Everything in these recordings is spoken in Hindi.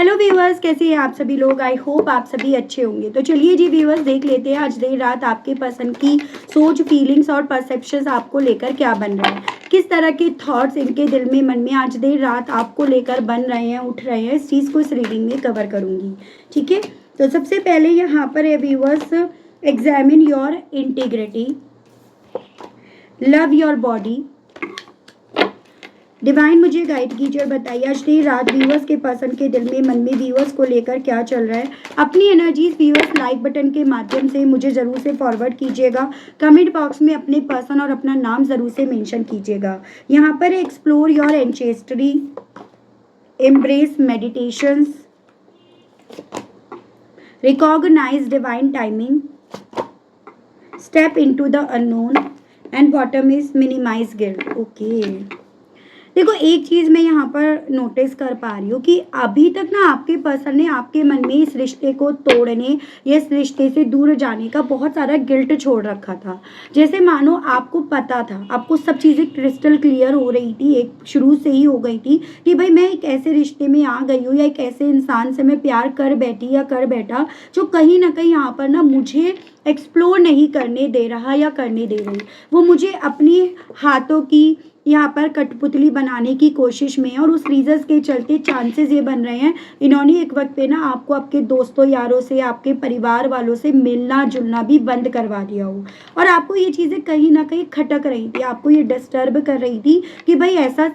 हेलो व्यूअर्स, कैसे हैं आप सभी लोग। आई होप आप सभी अच्छे होंगे। तो चलिए जी व्यूअर्स, देख लेते हैं आज देर रात आपके पसंद की सोच, फीलिंग्स और परसेप्शंस आपको लेकर क्या बन रहे हैं, किस तरह के थॉट्स इनके दिल में, मन में आज देर रात आपको लेकर बन रहे हैं, उठ रहे हैं। इस चीज़ को इस रीडिंग में कवर करूंगी। ठीक है, तो सबसे पहले यहाँ पर है viewers, examine your integrity, love your body. Divine मुझे गाइड कीजिए और बताइए आज देर रात व्यूअर्स के पर्सन के दिल में, मन में व्यूअर्स को लेकर क्या चल रहा है। अपनी एनर्जीज व्यूअर्स लाइक बटन के माध्यम से मुझे ज़रूर से फॉरवर्ड कीजिएगा। कमेंट बॉक्स में अपने पर्सन और अपना नाम ज़रूर से मेंशन कीजिएगा। यहाँ पर explore your ancestry, embrace meditations, recognise divine timing, step into the unknown and bottom is minimise guilt. Okay, देखो एक चीज़ मैं यहाँ पर नोटिस कर पा रही हूँ कि अभी तक ना आपके पर्सन ने आपके मन में इस रिश्ते को तोड़ने या इस रिश्ते से दूर जाने का बहुत सारा गिल्ट छोड़ रखा था। जैसे मानो आपको पता था, आपको सब चीज़ें क्रिस्टल क्लियर हो रही थी, एक शुरू से ही हो गई थी कि भाई मैं एक ऐसे रिश्ते में आ गई हूँ या एक ऐसे इंसान से मैं प्यार कर बैठी या कर बैठा जो कहीं ना कहीं यहाँ पर ना मुझे एक्सप्लोर नहीं करने दे रहा या करने दे रही। वो मुझे अपनी हाथों की यहाँ पर कठपुतली बनाने की कोशिश में है और उस रीजंस के चलते चांसेस ये बन रहे हैं इन्होंने एक वक्त पे ना आपको आपके दोस्तों यारों से, आपके परिवार वालों से मिलना जुलना भी बंद करवा दिया हो। और आपको ये चीज़ें कहीं ना कहीं खटक रही थी, आपको ये डिस्टर्ब कर रही थी कि भाई ऐसा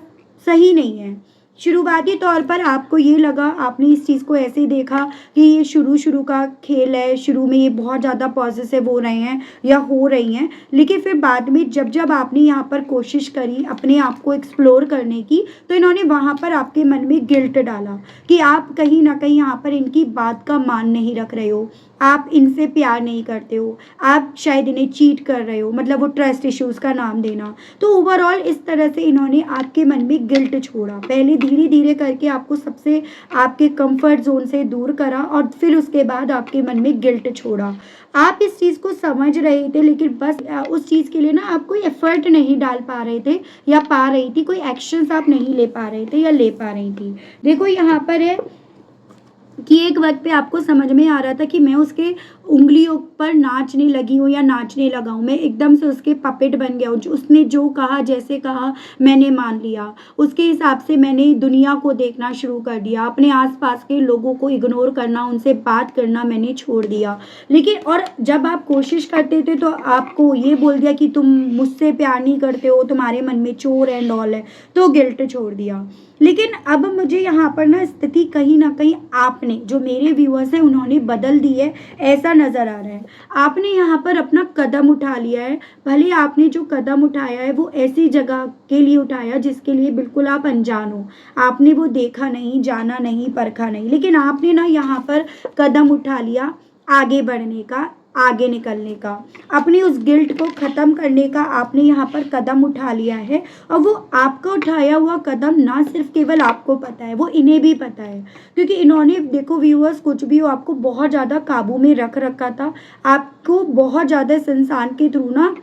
सही नहीं है। शुरुआती तौर पर आपको ये लगा, आपने इस चीज़ को ऐसे देखा कि ये शुरू का खेल है, शुरू में ये बहुत ज़्यादा पॉजिटिव हो रहे हैं या हो रही हैं, लेकिन फिर बाद में जब आपने यहाँ पर कोशिश करी अपने आप को एक्सप्लोर करने की तो इन्होंने वहाँ पर आपके मन में गिल्ट डाला कि आप कहीं ना कहीं यहाँ पर इनकी बात का मान नहीं रख रहे हो, आप इनसे प्यार नहीं करते हो, आप शायद इन्हें चीट कर रहे हो, मतलब वो ट्रस्ट इश्यूज़ का नाम देना। तो ओवरऑल इस तरह से इन्होंने आपके मन में गिल्ट छोड़ा। पहले धीरे धीरे करके आपको सबसे आपके कंफर्ट जोन से दूर करा और फिर उसके बाद आपके मन में गिल्ट छोड़ा। आप इस चीज़ को समझ रहे थे लेकिन बस उस चीज़ के लिए ना आप कोई एफर्ट नहीं डाल पा रहे थे या पा रही थी, कोई एक्शंस आप नहीं ले पा रहे थे या ले पा रही थी। देखो यहाँ पर है कि एक वक्त पे आपको समझ में आ रहा था कि मैं उसके उंगलियों पर नाचने लगी हूँ या नाचने लगा हूँ, मैं एकदम से उसके पपेट बन गया हूँ। उसने जो कहा, जैसे कहा मैंने मान लिया, उसके हिसाब से मैंने दुनिया को देखना शुरू कर दिया, अपने आसपास के लोगों को इग्नोर करना, उनसे बात करना मैंने छोड़ दिया। लेकिन और जब आप कोशिश करते थे तो आपको ये बोल दिया कि तुम मुझसे प्यार नहीं करते हो, तुम्हारे मन में चोर एंड ऑल है, तो गिल्ट छोड़ दिया। लेकिन अब मुझे यहाँ पर ना स्थिति कहीं ना कहीं आपने, जो मेरे व्यूअर्स हैं उन्होंने बदल दी है, ऐसा नज़र आ रहा है। आपने यहाँ पर अपना कदम उठा लिया है। भले आपने जो कदम उठाया है वो ऐसी जगह के लिए उठाया जिसके लिए बिल्कुल आप अनजान हो, आपने वो देखा नहीं, जाना नहीं, परखा नहीं, लेकिन आपने ना यहाँ पर कदम उठा लिया आगे बढ़ने का, आगे निकलने का, अपनी उस गिल्ट को ख़त्म करने का आपने यहाँ पर कदम उठा लिया है। और वो आपका उठाया हुआ कदम ना सिर्फ केवल आपको पता है, वो इन्हें भी पता है, क्योंकि इन्होंने, देखो व्यूअर्स, कुछ भी हो, आपको बहुत ज़्यादा काबू में रख रखा था, आपको बहुत ज़्यादा इस इंसान के थ्रू ना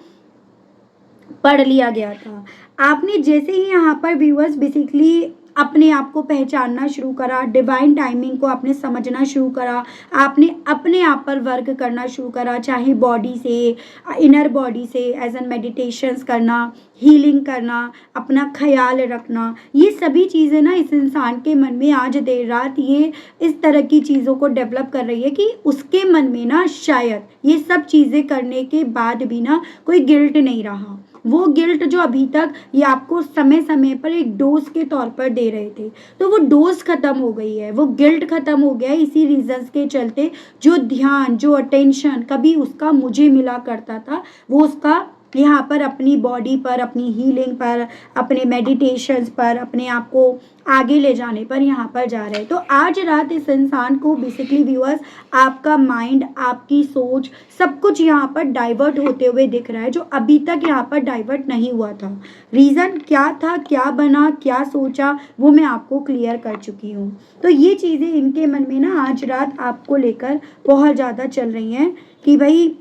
पढ़ लिया गया था। आपने जैसे ही यहाँ पर व्यूअर्स बेसिकली अपने आप को पहचानना शुरू करा, डिवाइन टाइमिंग को आपने समझना शुरू करा, आपने अपने आप पर वर्क करना शुरू करा, चाहे बॉडी से, इनर बॉडी से, एज एन मेडिटेशंस करना, हीलिंग करना, अपना ख्याल रखना, ये सभी चीज़ें ना इस इंसान के मन में आज देर रात ये इस तरह की चीज़ों को डेवलप कर रही है कि उसके मन में ना शायद ये सब चीज़ें करने के बाद भी ना कोई गिल्ट नहीं रहा। वो गिल्ट जो अभी तक ये आपको समय समय पर एक डोज के तौर पर दे रहे थे, तो वो डोज खत्म हो गई है, वो गिल्ट खत्म हो गया है इसी रीजंस के चलते। जो ध्यान, जो अटेंशन कभी उसका मुझे मिला करता था, वो उसका यहाँ पर अपनी बॉडी पर, अपनी हीलिंग पर, अपने मेडिटेशंस पर, अपने आप को आगे ले जाने पर यहाँ पर जा रहे हैं। तो आज रात इस इंसान को बेसिकली व्यूअर्स आपका माइंड, आपकी सोच, सब कुछ यहाँ पर डाइवर्ट होते हुए दिख रहा है, जो अभी तक यहाँ पर डाइवर्ट नहीं हुआ था। रीज़न क्या था, क्या बना, क्या सोचा, वो मैं आपको क्लियर कर चुकी हूँ। तो ये चीज़ें इनके मन में ना आज रात आपको लेकर बहुत ज़्यादा चल रही हैं कि भाई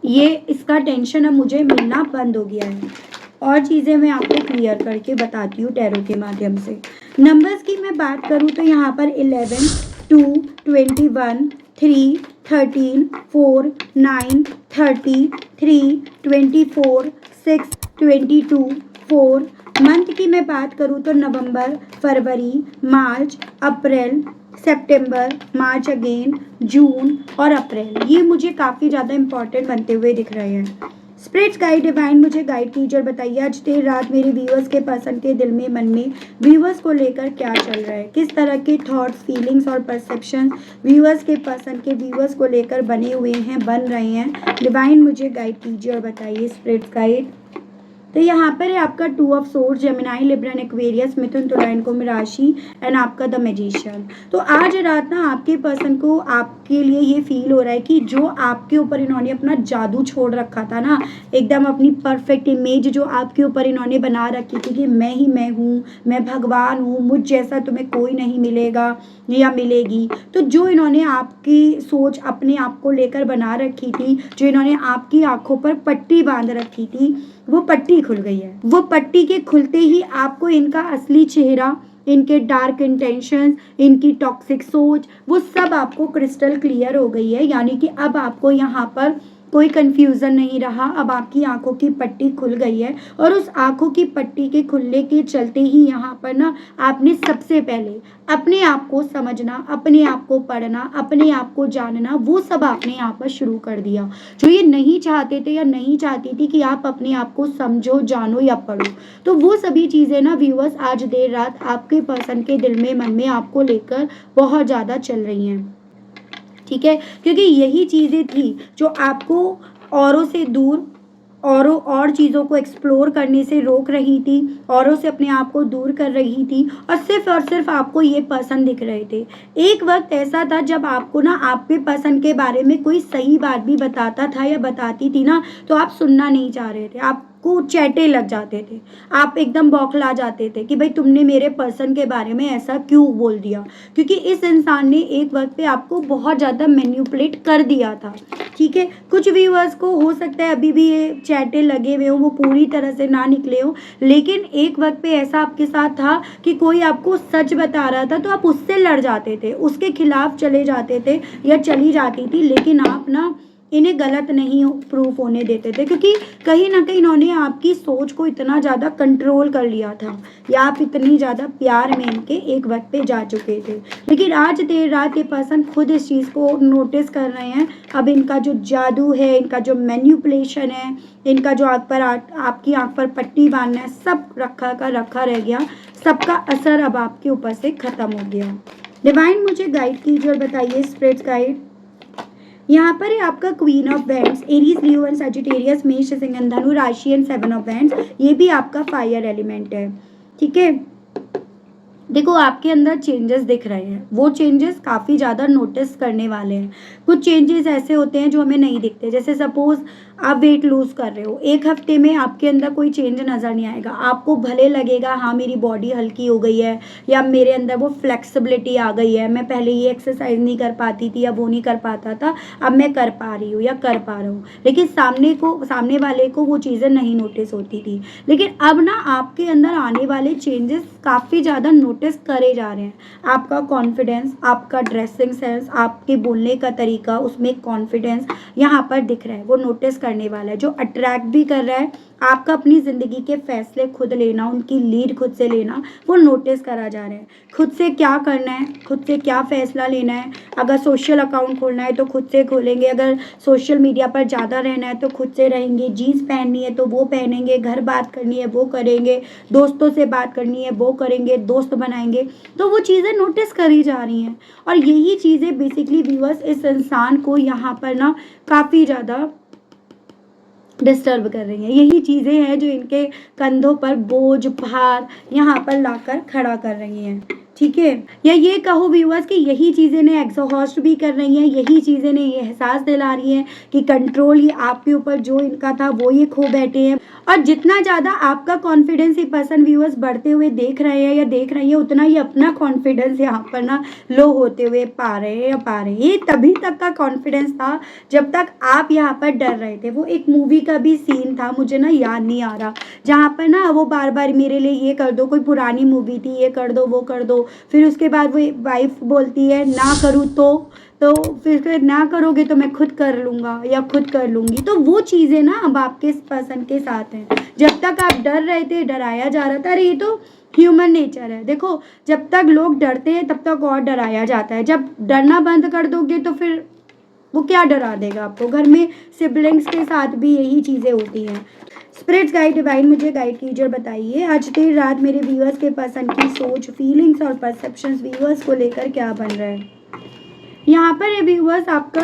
ये इसका टेंशन अब मुझे मिलना बंद हो गया है। और चीज़ें मैं आपको क्लियर करके बताती हूँ टैरो के माध्यम से। नंबर्स की मैं बात करूँ तो यहाँ पर 11, 2, 21, 3, 13, 4, 9, 30, 3, 24, 6, 22, 4। मंथ की मैं बात करूँ तो नवंबर, फरवरी, मार्च, अप्रैल, सितंबर, मार्च अगेन, जून और अप्रैल। ये मुझे काफ़ी ज़्यादा इंपॉर्टेंट बनते हुए दिख रहे हैं। स्पिरिट्स गाइड डिवाइन मुझे गाइड कीजिए और बताइए आज देर रात मेरे व्यूअर्स के पर्सन के दिल में, मन में व्यूअर्स को लेकर क्या चल रहा है, किस तरह के थॉट्स, फीलिंग्स और परसेप्शन व्यूअर्स के पर्सन के व्यूअर्स को लेकर बने हुए हैं, बन रहे हैं। डिवाइन मुझे गाइड कीजिए और बताइए स्पिरिट्स गाइड। तो यहाँ पर है आपका 2 of swords, Gemini, Libran, Aquarius, मिथुन, तुला, कुंभ राशि एंड आपका द मैजिशियन। तो आज रात ना आपके पर्सन को आपके लिए ये फील हो रहा है कि जो आपके ऊपर इन्होंने अपना जादू छोड़ रखा था ना, एकदम अपनी परफेक्ट इमेज जो आपके ऊपर इन्होंने बना रखी थी कि मैं ही मैं हूँ, मैं भगवान हूँ, मुझ जैसा तुम्हें कोई नहीं मिलेगा या मिलेगी। तो जो इन्होंने आपकी सोच अपने आप को लेकर बना रखी थी, जो इन्होंने आपकी आंखों पर पट्टी बांध रखी थी, वो पट्टी खुल गई है। वो पट्टी के खुलते ही आपको इनका असली चेहरा, इनके डार्क इंटेंशंस, इनकी टॉक्सिक सोच, वो सब आपको क्रिस्टल क्लियर हो गई है। यानी कि अब आपको यहाँ पर कोई कंफ्यूजन नहीं रहा। अब आपकी आंखों की पट्टी खुल गई है और उस आंखों की पट्टी के खुलने के चलते ही यहाँ पर ना आपने सबसे पहले अपने आप को समझना, अपने आप को पढ़ना, अपने आप को जानना, वो सब आपने यहाँ पर शुरू कर दिया। जो ये नहीं चाहते थे या नहीं चाहती थी कि आप अपने आप को समझो, जानो या पढ़ो, तो वो सभी चीज़ें ना व्यूअर्स आज देर रात आपके पर्सन के दिल में, मन में आपको लेकर बहुत ज़्यादा चल रही हैं। ठीक है, क्योंकि यही चीज़ें थी जो आपको औरों से दूर, और चीज़ों को एक्सप्लोर करने से रोक रही थी, औरों से अपने आप को दूर कर रही थी और सिर्फ आपको ये पर्सन दिख रहे थे। एक वक्त ऐसा था जब आपको ना आपके पर्सन के बारे में कोई सही बात भी बताता था या बताती थी ना, तो आप सुनना नहीं चाह रहे थे, आपको चैटे लग जाते थे, आप एकदम बौखला जाते थे कि भाई तुमने मेरे पर्सन के बारे में ऐसा क्यों बोल दिया, क्योंकि इस इंसान ने एक वक्त पे आपको बहुत ज़्यादा मैन्युपुलेट कर दिया था। ठीक है, कुछ व्यूअर्स को हो सकता है अभी भी ये चैटे लगे हुए हो, वो पूरी तरह से ना निकले हो, लेकिन एक वक्त पे ऐसा आपके साथ था कि कोई आपको सच बता रहा था तो आप उससे लड़ जाते थे, उसके खिलाफ चले जाते थे या चली जाती थी, लेकिन आप ना इन्हें गलत नहीं प्रूफ होने देते थे, क्योंकि कहीं ना कहीं इन्होंने आपकी सोच को इतना ज़्यादा कंट्रोल कर लिया था या आप इतनी ज़्यादा प्यार में इनके एक वक्त पे जा चुके थे। लेकिन आज देर रात ये पर्सन खुद इस चीज़ को नोटिस कर रहे हैं। अब इनका जो जादू है, इनका जो मैन्युपुलेशन है, इनका जो आँख पर आपकी आँख पर पट्टी बांधना है, सब रखा का रखा रह गया, सबका असर अब आपके ऊपर से ख़त्म हो गया। डिवाइन मुझे गाइड कीजिए और बताइए स्पिरिट्स गाइड। यहाँ पर है आपका queen of bands, Aries, Leo and Sagittarius, मेष, सिंह एंड धनु राशि एंड 7 ऑफ बैंड्स। ये भी आपका फायर एलिमेंट है। ठीक है, देखो आपके अंदर चेंजेस दिख रहे हैं, वो चेंजेस काफ़ी ज़्यादा नोटिस करने वाले हैं। कुछ चेंजेस ऐसे होते हैं जो हमें नहीं दिखते, जैसे सपोज आप वेट लूज कर रहे हो, एक हफ्ते में आपके अंदर कोई चेंज नज़र नहीं आएगा, आपको भले लगेगा हाँ मेरी बॉडी हल्की हो गई है या मेरे अंदर वो फ्लेक्सिबिलिटी आ गई है, मैं पहले ये एक्सरसाइज नहीं कर पाती थी या वो नहीं कर पाता था, अब मैं कर पा रही हूँ या कर पा रहा हूँ, लेकिन सामने वाले को वो चीज़ें नहीं नोटिस होती थी। लेकिन अब ना आपके अंदर आने वाले चेंजेस काफ़ी ज़्यादा नोटिस करे जा रहे हैं। आपका कॉन्फिडेंस, आपका ड्रेसिंग सेंस, आपके बोलने का तरीका, उसमें कॉन्फिडेंस यहाँ पर दिख रहा है, वो नोटिस करने वाला है। जो अट्रैक्ट भी कर रहा है आपका अपनी ज़िंदगी के फैसले खुद लेना, उनकी लीड खुद से लेना, वो नोटिस करा जा रहा है। खुद से क्या करना है, खुद से क्या फ़ैसला लेना है। अगर सोशल अकाउंट खोलना है तो खुद से खोलेंगे, अगर सोशल मीडिया पर ज़्यादा रहना है तो खुद से रहेंगे, जीन्स पहननी है तो वो पहनेंगे, घर बात करनी है वो करेंगे, दोस्तों से बात करनी है वो करेंगे, दोस्त बनाएंगे, तो वो चीज़ें नोटिस करी जा रही हैं। और यही चीज़ें बेसिकली व्यूअर्स इस इंसान को यहाँ पर ना काफ़ी ज़्यादा डिस्टर्ब कर रही हैं। यही चीज़ें हैं जो इनके कंधों पर बोझ, भार यहाँ पर लाकर खड़ा कर रही हैं। ठीक है, या ये कहो व्यूअर्स कि यही चीज़ें ने एग्जॉस्ट भी कर रही हैं, यही चीज़ें ने ये एहसास दिला रही हैं कि कंट्रोल ये आपके ऊपर जो इनका था वो ये खो बैठे हैं। और जितना ज़्यादा आपका कॉन्फिडेंस ये पर्सन व्यूअर्स बढ़ते हुए देख रहे हैं या देख रही है, उतना ही अपना कॉन्फिडेंस यहाँ पर ना लो होते हुए पा रहे हैं या पा रहे हैं। ये तभी तक का कॉन्फिडेंस था जब तक आप यहाँ पर डर रहे थे। वो एक मूवी का भी सीन था, मुझे ना याद नहीं आ रहा, जहाँ पर ना वो बार बार मेरे लिए ये कर दो, कोई पुरानी मूवी थी, ये कर दो वो कर दो, फिर उसके बाद वो वाइफ बोलती है ना करूँ तो फिर ना करोगे तो मैं खुद कर लूँगा या खुद कर लूँगी। तो वो चीज़ें ना अब आपके पर्सन के साथ हैं। जब तक आप डर रहे थे, डराया जा रहा था, अरे ये तो ह्यूमन नेचर है। देखो, जब तक लोग डरते हैं तब तक और डराया जाता है। जब डरना बंद कर दोगे तो फिर वो क्या डरा देगा आपको। घर में सिबलिंग्स के साथ भी यही चीज़ें होती हैं। स्पिरिट्स गाइड डिवाइन मुझे गाइड कीजिए और बताइए आज देर रात मेरे व्यूअर्स के पर्सन की सोच, फीलिंग्स और परसेप्शंस व्यूअर्स को लेकर क्या बन रहा है। यहाँ पर ये व्यूअर्स आपका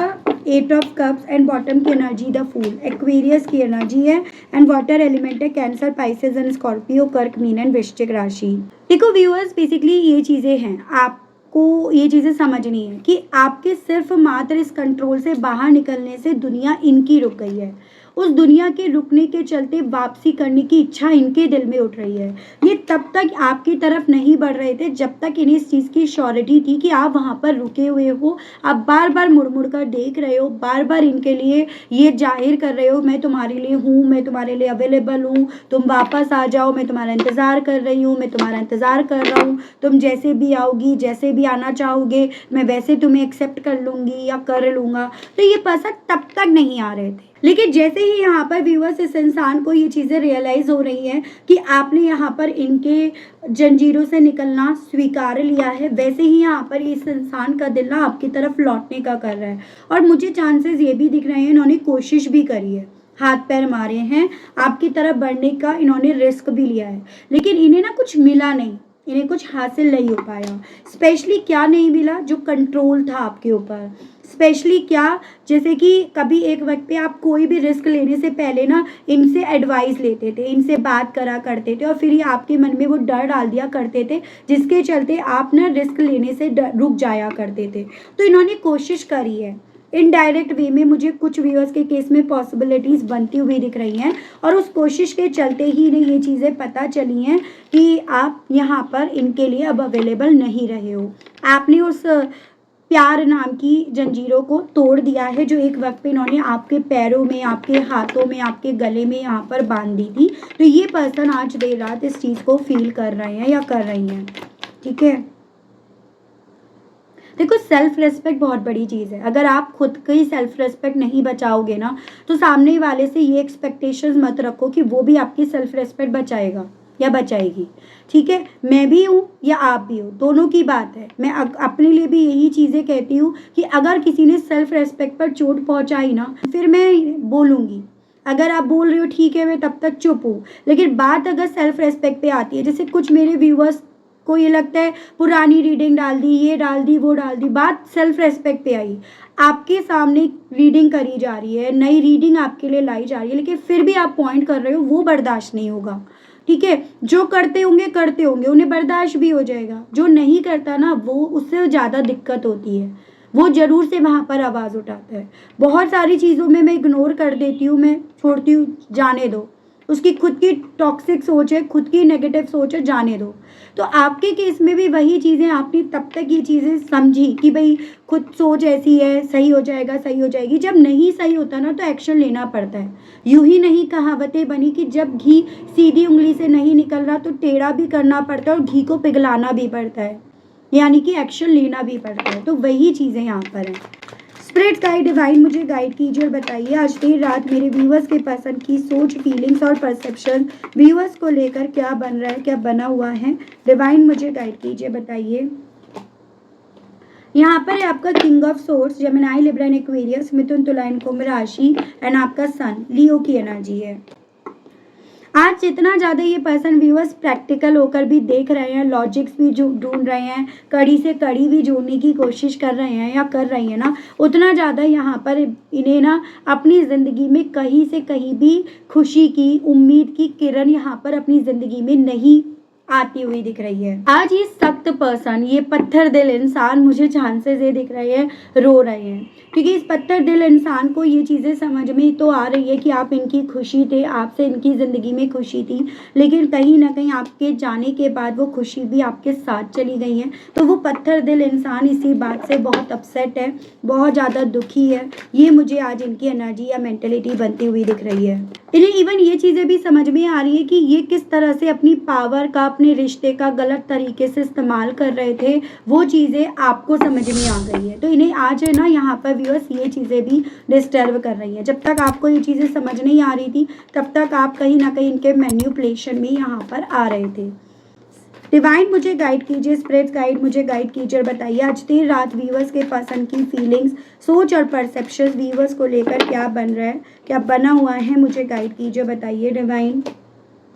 8 ऑफ कप्स एंड बॉटम की एनर्जी द फूल, एक्वेरियस की एनर्जी है एंड वाटर एलिमेंट है कैंसर, पाइसेस एंड स्कॉर्पियो, कर्क, मीन एंड वृश्चिक राशि। देखो व्यूअर्स, बेसिकली ये चीज़ें हैं, आपको ये चीज़ें समझनी है कि आपके सिर्फ मात्र इस कंट्रोल से बाहर निकलने से दुनिया इनकी रुक गई है। उस दुनिया के रुकने के चलते वापसी करने की इच्छा इनके दिल में उठ रही है। ये तब तक आपकी तरफ नहीं बढ़ रहे थे जब तक इन्हें इस चीज़ की श्योरिटी थी कि आप वहाँ पर रुके हुए हो। आप बार बार मुड़ मुड़ कर देख रहे हो, बार बार इनके लिए ये जाहिर कर रहे हो, मैं तुम्हारे लिए हूँ, मैं तुम्हारे लिए अवेलेबल हूँ, तुम वापस आ जाओ, मैं तुम्हारा इंतज़ार कर रही हूँ, मैं तुम्हारा इंतज़ार कर रहा हूँ, तुम जैसे भी आओगी, जैसे भी आना चाहोगे, मैं वैसे तुम्हें एक्सेप्ट कर लूँगी या कर लूँगा। तो ये पर्सन तब तक नहीं आ रहे थे, लेकिन जैसे ही यहाँ पर व्यूअर्स इस इंसान को ये चीज़ें रियलाइज़ हो रही हैं कि आपने यहाँ पर इनके जंजीरों से निकलना स्वीकार लिया है, वैसे ही यहाँ पर इस इंसान का दिल ना आपकी तरफ लौटने का कर रहा है। और मुझे चांसेस ये भी दिख रहे हैं, इन्होंने कोशिश भी करी है, हाथ पैर मारे हैं, आपकी तरफ बढ़ने का इन्होंने रिस्क भी लिया है, लेकिन इन्हें ना कुछ मिला नहीं, इन्हें कुछ हासिल नहीं हो पाया। स्पेशली क्या नहीं मिला, जो कंट्रोल था आपके ऊपर। स्पेशली क्या, जैसे कि कभी एक वक्त पे आप कोई भी रिस्क लेने से पहले ना इनसे एडवाइस लेते थे, इनसे बात करा करते थे, और फिर ये आपके मन में वो डर डाल दिया करते थे जिसके चलते आप ना रिस्क लेने से रुक जाया करते थे। तो इन्होंने कोशिश करी है इनडायरेक्ट वे में, मुझे कुछ व्यूअर्स के केस में पॉसिबिलिटीज़ बनती हुई दिख रही हैं, और उस कोशिश के चलते ही इन्हें ये चीज़ें पता चली हैं कि आप यहाँ पर इनके लिए अब अवेलेबल नहीं रहे हो। आपने उस प्यार नाम की जंजीरों को तोड़ दिया है जो एक वक्त पे इन्होंने आपके पैरों में, आपके हाथों में, आपके गले में यहाँ पर बांध दी थी। तो ये पर्सन आज देर रात इस चीज़ को फील कर रहे हैं या कर रही हैं। ठीक है, देखो सेल्फ रेस्पेक्ट बहुत बड़ी चीज़ है। अगर आप खुद की सेल्फ रेस्पेक्ट नहीं बचाओगे ना, तो सामने वाले से ये एक्सपेक्टेशंस मत रखो कि वो भी आपकी सेल्फ रेस्पेक्ट बचाएगा या बचाएगी। ठीक है, मैं भी हूँ या आप भी हो, दोनों की बात है। मैं अपने लिए भी यही चीज़ें कहती हूँ कि अगर किसी ने सेल्फ रेस्पेक्ट पर चोट पहुँचाई ना, फिर मैं बोलूँगी। अगर आप बोल रहे हो ठीक है, मैं तब तक चुप हूँ, लेकिन बात अगर सेल्फ रेस्पेक्ट पे आती है, जैसे कुछ मेरे व्यूअर्स को ये लगता है पुरानी रीडिंग डाल दी, ये डाल दी, वो डाल दी, बात सेल्फ रेस्पेक्ट पे आई, आपके सामने रीडिंग करी जा रही है, नई रीडिंग आपके लिए लाई जा रही है, लेकिन फिर भी आप पॉइंट कर रहे हो, वो बर्दाश्त नहीं होगा। ठीक है, जो करते होंगे उन्हें बर्दाश्त भी हो जाएगा, जो नहीं करता ना वो उससे ज़्यादा दिक्कत होती है, वो ज़रूर से वहाँ पर आवाज़ उठाता है। बहुत सारी चीज़ों में मैं इग्नोर कर देती हूँ, मैं छोड़ती हूँ, जाने दो, उसकी खुद की टॉक्सिक सोच है, खुद की नेगेटिव सोच है, जाने दो। तो आपके केस में भी वही चीज़ें, आपने तब तक ये चीज़ें समझी कि भाई खुद सोच ऐसी है, सही हो जाएगा, सही हो जाएगी। जब नहीं सही होता ना तो एक्शन लेना पड़ता है। यूं ही नहीं कहावतें बनी कि जब घी सीधी उंगली से नहीं निकल रहा तो टेढ़ा भी करना पड़ता है और घी को पिघलाना भी पड़ता है, यानी कि एक्शन लेना भी पड़ता है। तो वही चीज़ें यहाँ पर हैं। स्पिरिट गाइड डिवाइन मुझे गाइड कीजिए और बताइए आज देर रात मेरे व्यूअर्स के पर्सन की सोच, फीलिंग्स और परसेप्शन व्यूअर्स को लेकर क्या बन रहा है, क्या बना हुआ है। डिवाइन मुझे गाइड कीजिए, बताइए। यहाँ पर है आपका king of swords, Gemini, Libra and Aquarius, मिथुन, तुला एंड कुंभ राशि, एंड आपका सन लियो की एनर्जी है। आज जितना ज़्यादा ये पर्सन व्यूअर्स प्रैक्टिकल होकर भी देख रहे हैं, लॉजिक्स भी जो ढूंढ रहे हैं, कड़ी से कड़ी भी जोड़ने की कोशिश कर रहे हैं या कर रही है ना, उतना ज़्यादा यहाँ पर इन्हें ना अपनी ज़िंदगी में कहीं से कहीं भी खुशी की, उम्मीद की किरण यहाँ पर अपनी ज़िंदगी में नहीं आती हुई दिख रही है। आज ये सख्त पर्सन, ये पत्थर दिल इंसान, मुझे चांसेस ये दिख रहे हैं रो रहे हैं, क्योंकि इस पत्थर दिल इंसान को ये चीज़ें समझ में तो आ रही है कि आप इनकी खुशी थे, आपसे इनकी ज़िंदगी में खुशी थी, लेकिन कहीं ना कहीं आपके जाने के बाद वो खुशी भी आपके साथ चली गई है। तो वो पत्थर दिल इंसान इसी बात से बहुत अपसेट है, बहुत ज़्यादा दुखी है। ये मुझे आज इनकी एनर्जी या मेंटेलिटी बनती हुई दिख रही है। इन्हें इवन ये चीज़ें भी समझ में आ रही है कि ये किस तरह से अपनी पावर का, अपने रिश्ते का गलत तरीके से इस्तेमाल कर रहे थे, वो चीज़ें आपको समझ में आ गई है। तो इन्हें आज है ना यहाँ पर व्यूअर्स ये चीज़ें भी डिस्टर्ब कर रही हैं। जब तक आपको ये चीज़ें समझ नहीं आ रही थी, तब तक आप कहीं ना कहीं इनके मैनिपुलेशन में यहाँ पर आ रहे थे। डिवाइन मुझे गाइड कीजिए, स्पिरिट गाइड मुझे गाइड कीजिए और बताइए आज देर रात व्यूअर्स के पर्सन की फीलिंग्स, सोच और परसेप्शन व्यूअर्स को लेकर क्या बन रहा है, क्या बना हुआ है, मुझे गाइड कीजिए, बताइए डिवाइन।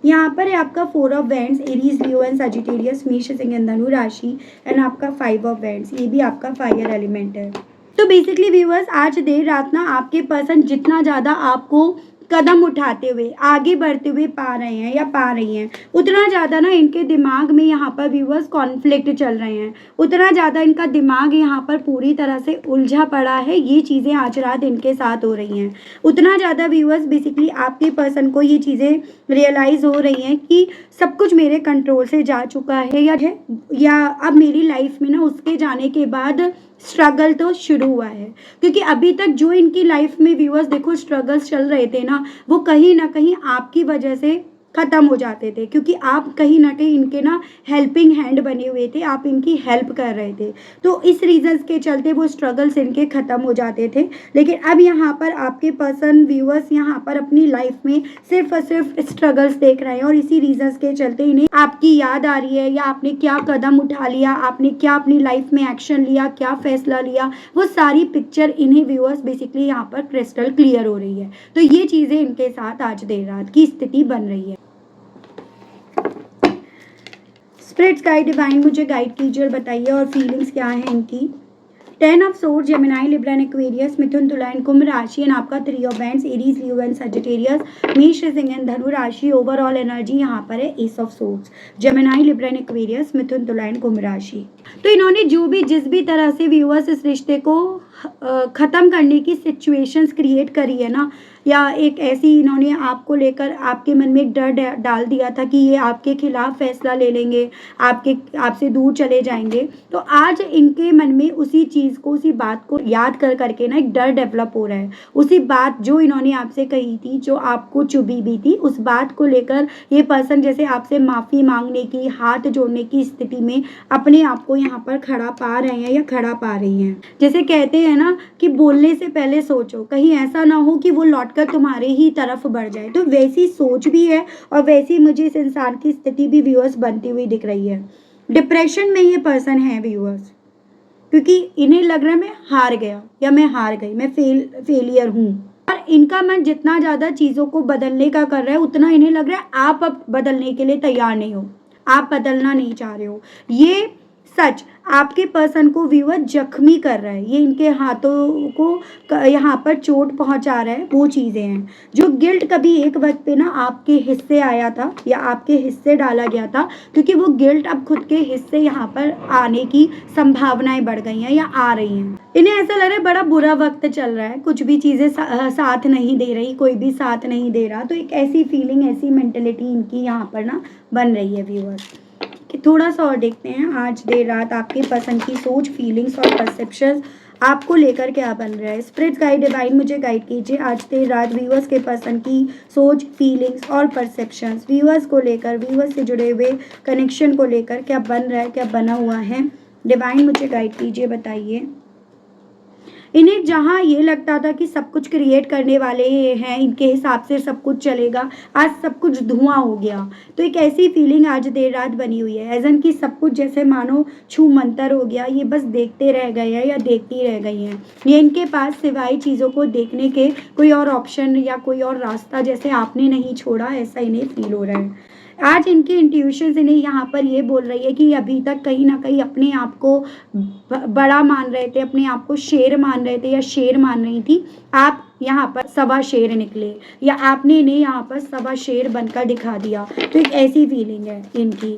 यहाँ पर है आपका 4 of wands, Aries, Leo and Sagittarius, मेष, सिंह एंड धनु राशि, एंड आपका 5 ऑफ वैंड्स, ये भी आपका फायर एलिमेंट है। तो बेसिकली व्यूअर्स आज देर रात ना आपके पर्सन जितना ज़्यादा आपको कदम उठाते हुए, आगे बढ़ते हुए पा रहे हैं या पा रही हैं, उतना ज़्यादा ना इनके दिमाग में यहाँ पर व्यूअर्स कॉन्फ्लिक्ट चल रहे हैं, उतना ज़्यादा इनका दिमाग यहाँ पर पूरी तरह से उलझा पड़ा है। ये चीज़ें आज रात इनके साथ हो रही हैं। उतना ज़्यादा व्यूअर्स बेसिकली आपके पर्सन को ये चीज़ें रियलाइज़ हो रही हैं कि सब कुछ मेरे कंट्रोल से जा चुका है, या अब मेरी लाइफ में ना उसके जाने के बाद स्ट्रगल तो शुरू हुआ है। क्योंकि अभी तक जो इनकी लाइफ में व्यूअर्स देखो स्ट्रगल्स चल रहे थे ना, वो कहीं ना कहीं आपकी वजह से ख़त्म हो जाते थे, क्योंकि आप कहीं ना कहीं इनके ना हेल्पिंग हैंड बने हुए थे, आप इनकी हेल्प कर रहे थे। तो इस रीजंस के चलते वो स्ट्रगल्स इनके ख़त्म हो जाते थे। लेकिन अब यहाँ पर आपके पर्सन व्यूअर्स यहाँ पर अपनी लाइफ में सिर्फ और सिर्फ स्ट्रगल्स देख रहे हैं, और इसी रीजंस के चलते इन्हें आपकी याद आ रही है, या आपने क्या कदम उठा लिया, आपने क्या अपनी लाइफ में एक्शन लिया, क्या फैसला लिया, वो सारी पिक्चर इन्हें व्यूअर्स बेसिकली यहाँ पर क्रिस्टल क्लियर हो रही है। तो ये चीज़ें इनके साथ आज देर रात की स्थिति बन रही है। स्पिरिट्स गाइड डिवाइन मुझे गाइड कीजिए और बताइए और फीलिंग्स क्या है इनकी। 10 of sword, Gemini, Libra and Aquarius, मिथुन, तुला एंड कुंभ राशि, एंड आपका 3 of wands, Aries, Leo and Sagittarius, मेष, सिंह एंड धनु राशि। ओवरऑल एनर्जी यहाँ पर है ace of swords, Gemini, Libra and Aquarius, मिथुन, तुला एंड कुंभ राशि। तो इन्होंने जो भी जिस भी तरह से व्यूअर्स इस रिश्ते को ख़त्म करने की सिचुएशंस क्रिएट करी है ना, या एक ऐसी इन्होंने आपको लेकर आपके मन में एक डर डाल दिया था कि ये आपके खिलाफ फैसला ले लेंगे, आपसे दूर चले जाएंगे। तो आज इनके मन में उसी चीज़ को, उसी बात को याद कर करके ना एक डर डेवलप हो रहा है। उसी बात जो इन्होंने आपसे कही थी, जो आपको चुभी भी थी, उस बात को लेकर ये पर्सन जैसे आपसे माफ़ी मांगने की, हाथ जोड़ने की स्थिति में अपने आप को यहाँ पर खड़ा पा रहे हैं या खड़ा पा रही हैं। जैसे कहते हैं ना कि बोलने से पहले सोचो, कहीं ऐसा ना हो कि वो लौटकर तुम्हारे ही तरफ बढ़ जाए। तो वैसी सोच भी है और वैसी मुझे इस इंसान की स्थिति भी व्यूअर्स बनती हुई दिख रही है। डिप्रेशन में ये पर्सन है व्यूअर्स, क्योंकि इन्हें लग रहा है मैं हार गया या मैं हार गई, मैं फेलियर हूँ। और इनका मन जितना ज़्यादा चीज़ों को बदलने का कर रहा है, उतना इन्हें लग रहा है आप अब बदलने के लिए तैयार नहीं हो, आप बदलना नहीं चाह रहे हो। ये सच आपके पर्सन को व्यूअर जख्मी कर रहा है, ये इनके हाथों को यहाँ पर चोट पहुँचा रहा है। वो चीज़ें हैं जो गिल्ट कभी एक वक्त पे ना आपके हिस्से आया था या आपके हिस्से डाला गया था, क्योंकि वो गिल्ट अब खुद के हिस्से यहाँ पर आने की संभावनाएं बढ़ गई हैं या आ रही हैं। इन्हें ऐसा लग रहा है बड़ा बुरा वक्त चल रहा है, कुछ भी चीज़ें साथ नहीं दे रही, कोई भी साथ नहीं दे रहा। तो एक ऐसी फीलिंग, ऐसी मेंटेलिटी इनकी यहाँ पर ना बन रही है व्यूअर्स। थोड़ा सा और देखते हैं आज देर रात आपके पसंद की सोच, फीलिंग्स और परसेप्शंस आपको लेकर क्या बन रहा है। स्पिरिट गाइड डिवाइन मुझे गाइड कीजिए आज देर रात व्यूअर्स के पसंद की सोच, फीलिंग्स और परसेप्शंस व्यूअर्स को लेकर, व्यूअर्स से जुड़े हुए कनेक्शन को लेकर क्या बन रहा है, क्या बना हुआ है। डिवाइन मुझे गाइड कीजिए, बताइए। इन्हें जहाँ ये लगता था कि सब कुछ क्रिएट करने वाले हैं, इनके हिसाब से सब कुछ चलेगा, आज सब कुछ धुआं हो गया। तो एक ऐसी फीलिंग आज देर रात बनी हुई है, एजन कि सब कुछ जैसे मानो छू मंतर हो गया, ये बस देखते रह गए हैं या देखती रह गई हैं। ये इनके पास सिवाय चीज़ों को देखने के कोई और ऑप्शन या कोई और रास्ता जैसे आपने नहीं छोड़ा, ऐसा इन्हें फील हो रहा है। आज इनकी इंट्यूशंस इन्हें यहाँ पर ये बोल रही है कि अभी तक कहीं ना कहीं अपने आप को बड़ा मान रहे थे, अपने आप को शेर मान रहे थे या शेर मान रही थी, आप यहाँ पर सवा शेर निकले या आपने इन्हें यहाँ पर सवा शेर बनकर दिखा दिया। तो एक ऐसी फीलिंग है इनकी।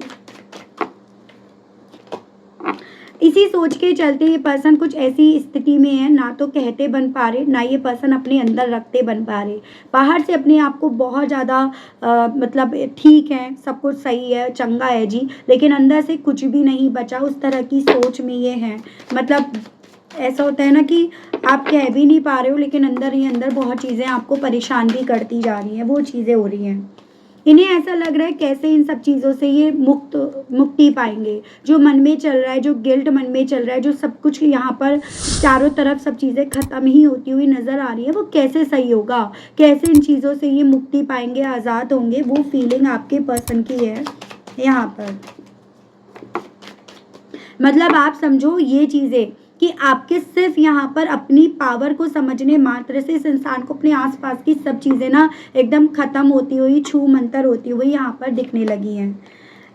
इसी सोच के चलते ये पर्सन कुछ ऐसी स्थिति में है, ना तो कहते बन पा रहे, ना ये पर्सन अपने अंदर रखते बन पा रहे। बाहर से अपने आप को बहुत ज़्यादा मतलब ठीक है, सब कुछ सही है, चंगा है जी, लेकिन अंदर से कुछ भी नहीं बचा, उस तरह की सोच में ये है। मतलब ऐसा होता है ना कि आप कह भी नहीं पा रहे हो, लेकिन अंदर ही अंदर बहुत चीज़ें आपको परेशान भी करती जा रही हैं, वो चीज़ें हो रही हैं। इन्हें ऐसा लग रहा है कैसे इन सब चीज़ों से ये मुक्ति पाएंगे। जो मन में चल रहा है, जो गिल्ट मन में चल रहा है, जो सब कुछ यहाँ पर चारों तरफ सब चीज़ें ख़त्म ही होती हुई नज़र आ रही है, वो कैसे सही होगा, कैसे इन चीज़ों से ये मुक्ति पाएंगे, आज़ाद होंगे, वो फीलिंग आपके पर्सन की है यहाँ पर। मतलब आप समझो ये चीज़ें कि आपके सिर्फ यहाँ पर अपनी पावर को समझने मात्र से इस इंसान को अपने आसपास की सब चीज़ें ना एकदम ख़त्म होती हुई, छू मंतर होती हुई यहाँ पर दिखने लगी हैं।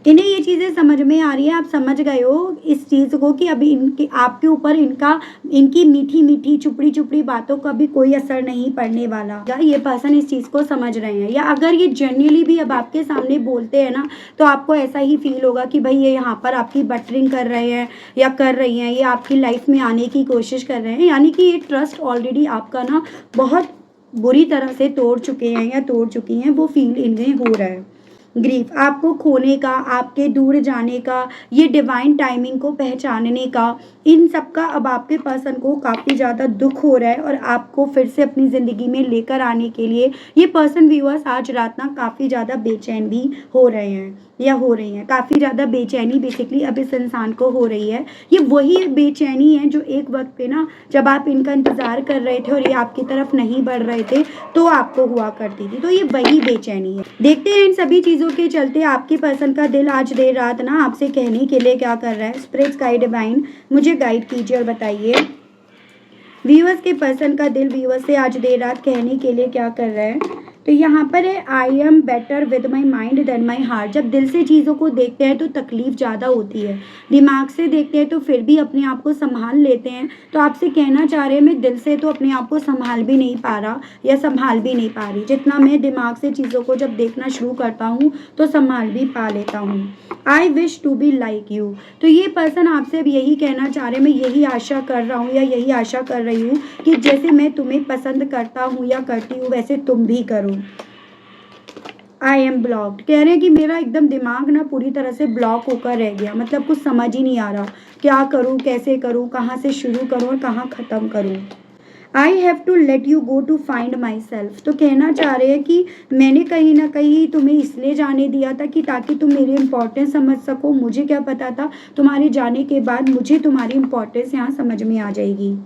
इन्हें ये चीज़ें समझ में आ रही है, आप समझ गए हो इस चीज़ को कि अभी इनके आपके ऊपर इनकी मीठी मीठी चुपड़ी चुपड़ी बातों का भी कोई असर नहीं पड़ने वाला। ये पर्सन इस चीज़ को समझ रहे हैं, या अगर ये जेन्युइनली भी अब आपके सामने बोलते हैं ना, तो आपको ऐसा ही फील होगा कि भाई ये यहाँ पर आपकी बटरिंग कर रहे हैं या कर रही हैं, ये आपकी लाइफ में आने की कोशिश कर रहे हैं, यानी कि ये ट्रस्ट ऑलरेडी आपका ना बहुत बुरी तरह से तोड़ चुके हैं या तोड़ चुकी हैं, वो फील इन्हें हो रहा है। ग्रीफ, आपको खोने का, आपके दूर जाने का, ये डिवाइन टाइमिंग को पहचानने का, इन सब का अब आपके पर्सन को काफ़ी ज़्यादा दुख हो रहा है, और आपको फिर से अपनी ज़िंदगी में लेकर आने के लिए ये पर्सन व्यूअर्स आज रात ना काफ़ी ज़्यादा बेचैन भी हो रहे हैं या हो रही हैं। काफ़ी ज़्यादा बेचैनी बेसिकली अब इस इंसान को हो रही है। ये वही बेचैनी है जो एक वक्त पे ना जब आप इनका इंतज़ार कर रहे थे और ये आपकी तरफ नहीं बढ़ रहे थे तो आपको हुआ करती थी, तो ये वही बेचैनी है। देखते हैं इन सभी चीज़ों के चलते आपके पर्सन का दिल आज देर रात ना आपसे कहने के लिए क्या कर रहा है। स्पिरिट्स गाइड डिवाइन मुझे गाइड कीजिए और बताइए व्यूअर्स के पर्सन का दिल व्यूअर्स से आज देर रात कहने के लिए क्या कर रहा है। तो यहाँ पर है I am better with my mind than my heart. जब दिल से चीज़ों को देखते हैं तो तकलीफ ज़्यादा होती है, दिमाग से देखते हैं तो फिर भी अपने आप को संभाल लेते हैं। तो आपसे कहना चाह रहे हैं मैं दिल से तो अपने आप को संभाल भी नहीं पा रहा या संभाल भी नहीं पा रही, जितना मैं दिमाग से चीज़ों को जब देखना शुरू करता हूँ तो संभाल भी पा लेता हूँ। I wish to be like you. तो ये पर्सन आपसे अब यही कहना चाह रहे हैं, मैं यही आशा कर रहा हूँ या यही आशा कर रही हूँ कि जैसे मैं तुम्हें पसंद करता हूँ या करती हूँ वैसे तुम भी करो। आई एम ब्लॉक्ड, कह रहे हैं कि मेरा एकदम दिमाग ना पूरी तरह से ब्लॉक होकर रह गया, मतलब कुछ समझ ही नहीं आ रहा क्या करूँ, कैसे करूँ, कहाँ से शुरू करूँ और कहाँ ख़त्म करूँ। I have to let you go to find myself. तो कहना चाह रहे हैं कि मैंने कहीं ना कहीं तुम्हें इसलिए जाने दिया था कि ताकि तुम मेरी इम्पोर्टेंस समझ सको। मुझे क्या पता था तुम्हारे जाने के बाद मुझे तुम्हारी इम्पोर्टेंस यहाँ समझ में आ जाएगी।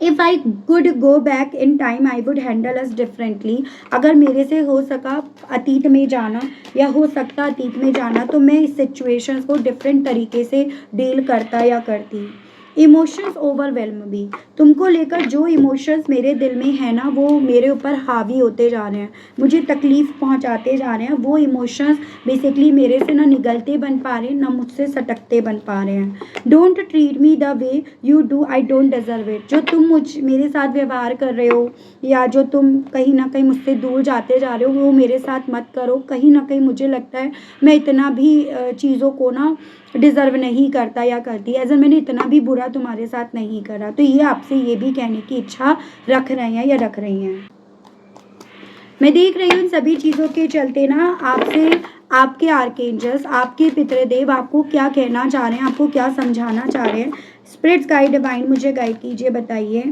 If I could go back in time I would handle us differently. अगर मेरे से हो सका अतीत में जाना या हो सकता अतीत में जाना तो मैं इस सिचुएशन को डिफरेंट तरीके से डील करता या करती। इमोशंस ओवरवेलम भी, तुमको लेकर जो इमोशंस मेरे दिल में है ना वो मेरे ऊपर हावी होते जा रहे हैं, मुझे तकलीफ़ पहुंचाते जा रहे हैं। वो इमोशंस बेसिकली मेरे से ना निगलते बन पा रहे हैं ना मुझसे सटकते बन पा रहे हैं। Don't treat me the way you do, I don't deserve it. जो तुम मेरे साथ व्यवहार कर रहे हो या जो तुम कहीं ना कहीं मुझसे दूर जाते जा रहे हो वो मेरे साथ मत करो। कहीं ना कहीं मुझे लगता है मैं इतना भी चीज़ों को ना डिज़र्व नहीं करता या करती, एज मैंने इतना भी बुरा तुम्हारे साथ नहीं करा। तो ये आपसे ये भी कहने की इच्छा रख रहे हैं या रख रही हैं। मैं देख रही हूँ इन सभी चीज़ों के चलते ना आपसे आपके आर्कएंजल्स, आपके पितृदेव आपको क्या कहना चाह रहे हैं, आपको क्या समझाना चाह रहे हैं। स्पिरिट्स गाइड डिवाइन मुझे गाइड कीजिए, बताइए।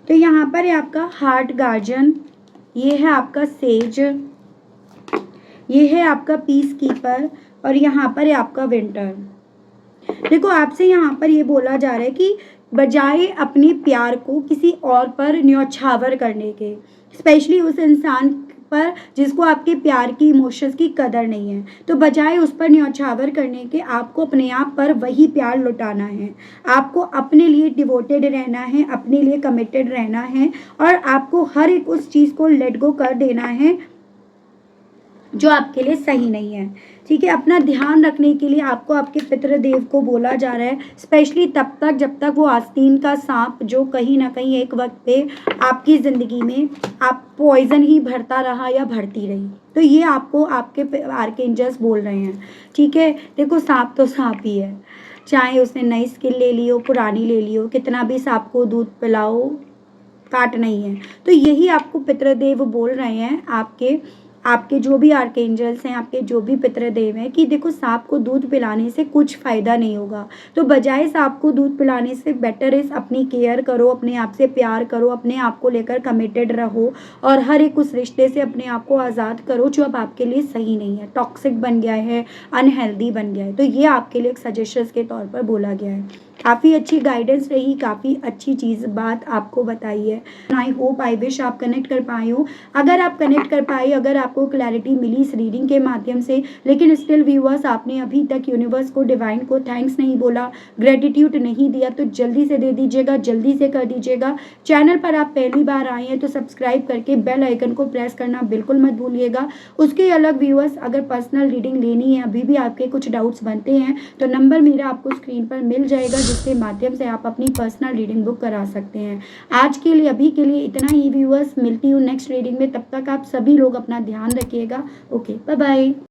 तो यहाँ पर है आपका हार्ट गार्जियन, ये है आपका सेज, ये है आपका पीस कीपर और यहाँ पर है आपका विंटर। देखो आपसे यहाँ पर ये बोला जा रहा है कि बजाय अपने प्यार को किसी और पर न्यौछावर करने के, स्पेशली उस इंसान पर जिसको आपके प्यार की इमोशंस की कदर नहीं है, तो बजाय उस पर न्यौछावर करने के आपको अपने आप पर वही प्यार लुटाना है। आपको अपने लिए डिवोटेड रहना है, अपने लिए कमिटेड रहना है और आपको हर एक उस चीज़ को लेट गो कर देना है जो आपके लिए सही नहीं है। ठीक है, अपना ध्यान रखने के लिए आपको आपके पितृदेव को बोला जा रहा है, स्पेशली तब तक जब तक वो आस्तीन का सांप जो कहीं ना कहीं एक वक्त पे आपकी ज़िंदगी में आप पॉइजन ही भरता रहा या भरती रही। तो ये आपको आपके आर्कएंजल्स बोल रहे हैं। ठीक है, देखो सांप तो सांप ही है, चाहे उसने नई स्किल ले ली हो, पुरानी ले ली हो, कितना भी सांप को दूध पिलाओ, काट नहीं है। तो यही आपको पितृदेव बोल रहे हैं, आपके आपके जो भी आर्कएंजल्स हैं, आपके जो भी पितृदेव हैं, कि देखो सांप को दूध पिलाने से कुछ फ़ायदा नहीं होगा। तो बजाय सांप को दूध पिलाने से बेटर इज़ अपनी केयर करो, अपने आप से प्यार करो, अपने आप को लेकर कमिटेड रहो और हर एक उस रिश्ते से अपने आप को आज़ाद करो जो अब आपके लिए सही नहीं है, टॉक्सिक बन गया है, अनहेल्दी बन गया है। तो ये आपके लिए एक सजेशंस के तौर पर बोला गया है। काफ़ी अच्छी गाइडेंस रही, काफ़ी अच्छी चीज़ बात आपको बताई है। आई होप, आई विश आप कनेक्ट कर पाए हो। अगर आप कनेक्ट कर पाए, अगर आपको क्लैरिटी मिली इस रीडिंग के माध्यम से, लेकिन स्टिल व्यूअर्स आपने अभी तक यूनिवर्स को, डिवाइन को थैंक्स नहीं बोला, ग्रेटिट्यूड नहीं दिया, तो जल्दी से दे दीजिएगा, जल्दी से कर दीजिएगा। चैनल पर आप पहली बार आए हैं तो सब्सक्राइब करके बेल आइकन को प्रेस करना बिल्कुल मत भूलिएगा। उसके अलग व्यूअर्स, अगर पर्सनल रीडिंग लेनी है, अभी भी आपके कुछ डाउट्स बनते हैं, तो नंबर मेरा आपको स्क्रीन पर मिल जाएगा, जिसके माध्यम से आप अपनी पर्सनल रीडिंग बुक करा सकते हैं। आज के लिए, अभी के लिए इतना ही व्यूअर्स, मिलती हूँ नेक्स्ट रीडिंग में। तब तक आप सभी लोग अपना ध्यान रखिएगा। Okay, bye bye.